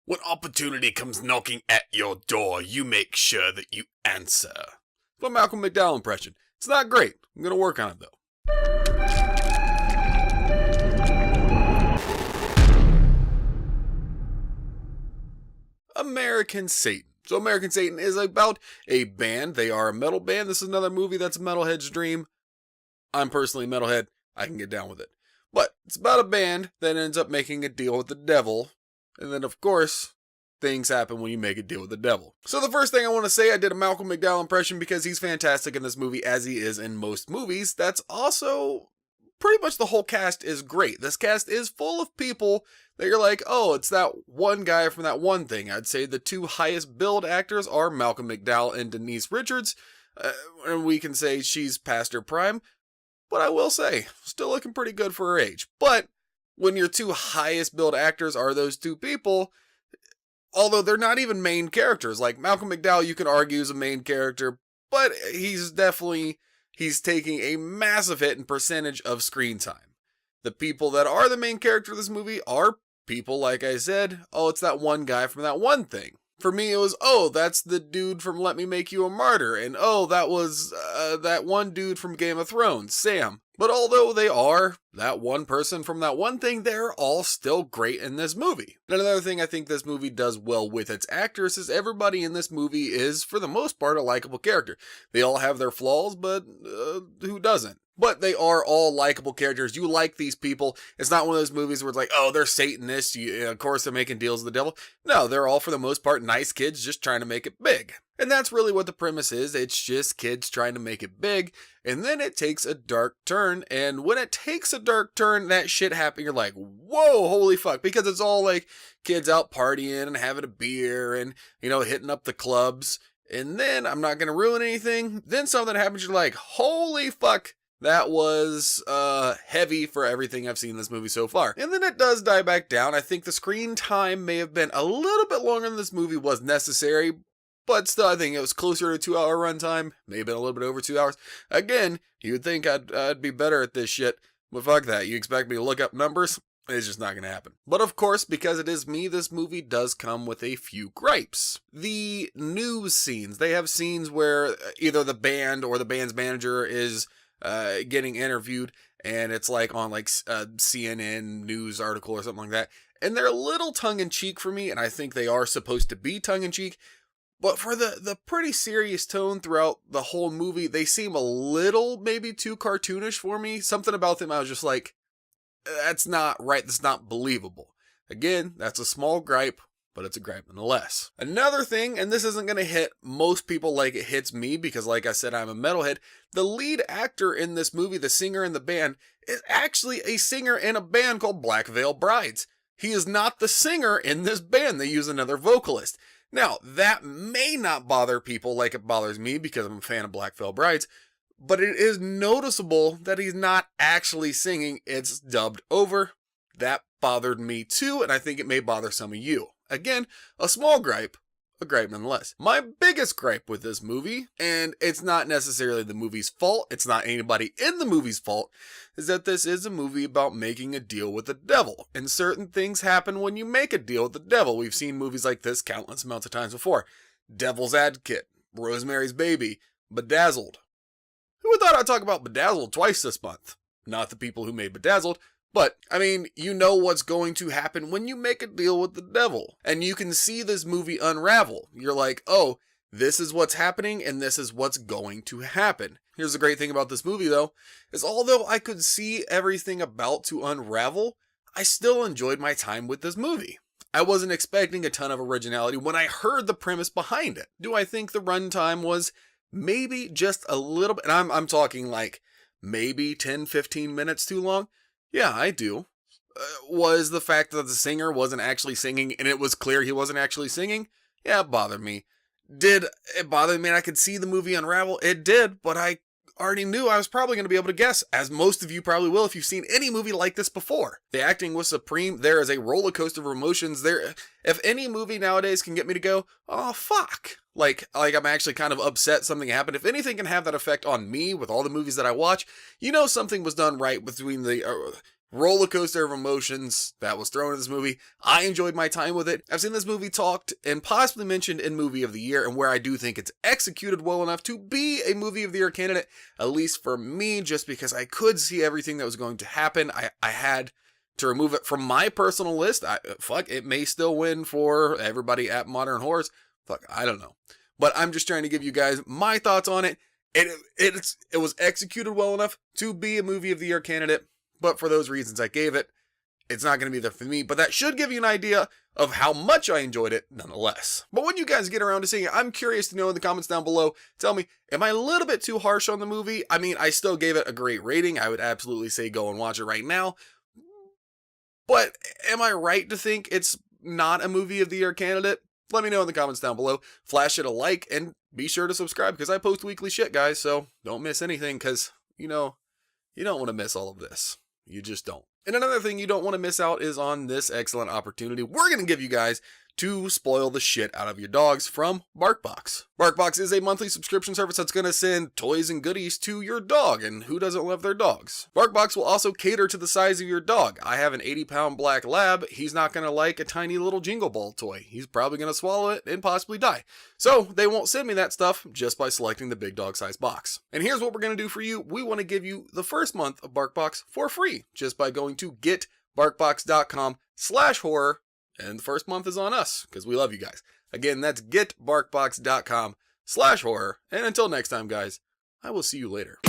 When opportunity comes knocking at your door, you make sure that you answer. It's my Malcolm McDowell impression. It's not great. I'm going to work on it though. American Satan. So American Satan is about a band. They are a metal band. This is another movie that's a metalhead's dream. I'm personally a metalhead. I can get down with it. But it's about a band that ends up making a deal with the devil. And then, of course, things happen when you make a deal with the devil. So the first thing I want to say, I did a Malcolm McDowell impression because he's fantastic in this movie, as he is in most movies. That's also pretty much the whole cast is great. This cast is full of people that you're like, oh, it's that one guy from that one thing. I'd say the two highest billed actors are Malcolm McDowell and Denise Richards. And we can say she's past her prime. But I will say, still looking pretty good for her age. But when your two highest billed actors are those two people, although they're not even main characters, like Malcolm McDowell you can argue is a main character, but he's taking a massive hit in percentage of screen time. The people that are the main character of this movie are people, like I said, oh, it's that one guy from that one thing. For me, it was, oh, that's the dude from Let Me Make You a Martyr, and oh, that was that one dude from Game of Thrones, Sam. But although they are that one person from that one thing, they're all still great in this movie. And another thing I think this movie does well with its actors is everybody in this movie is, for the most part, a likable character. They all have their flaws, but who doesn't? But they are all likable characters. You like these people. It's not one of those movies where it's like, oh, they're Satanists. Of course, they're making deals with the devil. No, they're all, for the most part, nice kids just trying to make it big. And that's really what the premise is. It's just kids trying to make it big. And then it takes a dark turn. And when it takes a dark turn, that shit happens. You're like, whoa, holy fuck. Because it's all like kids out partying and having a beer and, hitting up the clubs. And then, I'm not going to ruin anything. Then something happens. You're like, holy fuck. That was heavy for everything I've seen in this movie so far. And then it does die back down. I think the screen time may have been a little bit longer than this movie was necessary, but still I think it was closer to a 2-hour runtime, maybe a little bit over 2 hours. Again, you'd think I'd be better at this shit, but fuck that. You expect me to look up numbers? It's just not going to happen. But of course, because it is me, this movie does come with a few gripes. The news scenes. They have scenes where either the band or the band's manager is getting interviewed, and it's like on a CNN news article or something like that, and they're a little tongue-in-cheek for me, and I think they are supposed to be tongue-in-cheek, but for the pretty serious tone throughout the whole movie, they seem a little maybe too cartoonish for me. Something about them I was just like, that's not right, that's not believable. Again, that's a small gripe, but it's a gripe nonetheless. Another thing, and this isn't going to hit most people like it hits me, because like I said, I'm a metalhead. The lead actor in this movie, the singer in the band, is actually a singer in a band called Black Veil Brides. He is not the singer in this band. They use another vocalist. Now, that may not bother people like it bothers me, because I'm a fan of Black Veil Brides, but it is noticeable that he's not actually singing. It's dubbed over. That bothered me too, and I think it may bother some of you. Again, a small gripe, a gripe nonetheless. My biggest gripe with this movie, and it's not necessarily the movie's fault, it's not anybody in the movie's fault, is that this is a movie about making a deal with the devil. And certain things happen when you make a deal with the devil. We've seen movies like this countless amounts of times before. Devil's Advocate, Rosemary's Baby, Bedazzled. Who would thought I'd talk about Bedazzled twice this month? Not the people who made Bedazzled, but, I mean, you know what's going to happen when you make a deal with the devil. And you can see this movie unravel. You're like, oh, this is what's happening and this is what's going to happen. Here's the great thing about this movie, though, is although I could see everything about to unravel, I still enjoyed my time with this movie. I wasn't expecting a ton of originality when I heard the premise behind it. Do I think the runtime was maybe just a little bit, and I'm talking like maybe 10-15 minutes too long? Yeah, I do. Was the fact that the singer wasn't actually singing and it was clear he wasn't actually singing? Yeah, it bothered me. Did it bother me and I could see the movie unravel? It did, but I already knew I was probably going to be able to guess, as most of you probably will if you've seen any movie like this before. The acting was supreme. There is a roller coaster of emotions there. If any movie nowadays can get me to go, oh, fuck. Like I'm actually kind of upset something happened. If anything can have that effect on me with all the movies that I watch, you know something was done right between roller coaster of emotions that was thrown in this movie. I enjoyed my time with it. I've seen this movie talked and possibly mentioned in Movie of the Year, and where I do think it's executed well enough to be a Movie of the Year candidate, at least for me, just because I could see everything that was going to happen. I had to remove it from my personal list. It may still win for everybody at Modern Horrors. I don't know. But I'm just trying to give you guys my thoughts on it. It was executed well enough to be a Movie of the Year candidate. But for those reasons I gave it, it's not going to be there for me. But that should give you an idea of how much I enjoyed it nonetheless. But when you guys get around to seeing it, I'm curious to know in the comments down below. Tell me, am I a little bit too harsh on the movie? I mean, I still gave it a great rating. I would absolutely say go and watch it right now. But am I right to think it's not a Movie of the Year candidate? Let me know in the comments down below. Flash it a like and be sure to subscribe because I post weekly shit, guys. So don't miss anything because, you don't want to miss all of this. You just don't. And another thing you don't want to miss out is on this excellent opportunity we're going to give you guys to spoil the shit out of your dogs from Barkbox. Barkbox is a monthly subscription service that's going to send toys and goodies to your dog, and who doesn't love their dogs? Barkbox will also cater to the size of your dog. I have an 80-pound black lab. He's not going to like a tiny little Jingle Ball toy. He's probably going to swallow it and possibly die. So they won't send me that stuff just by selecting the big dog size box. And here's what we're going to do for you. We want to give you the first month of Barkbox for free just by going to getbarkbox.com/horror. And the first month is on us, because we love you guys. Again, that's getbarkbox.com/horror. And until next time, guys, I will see you later.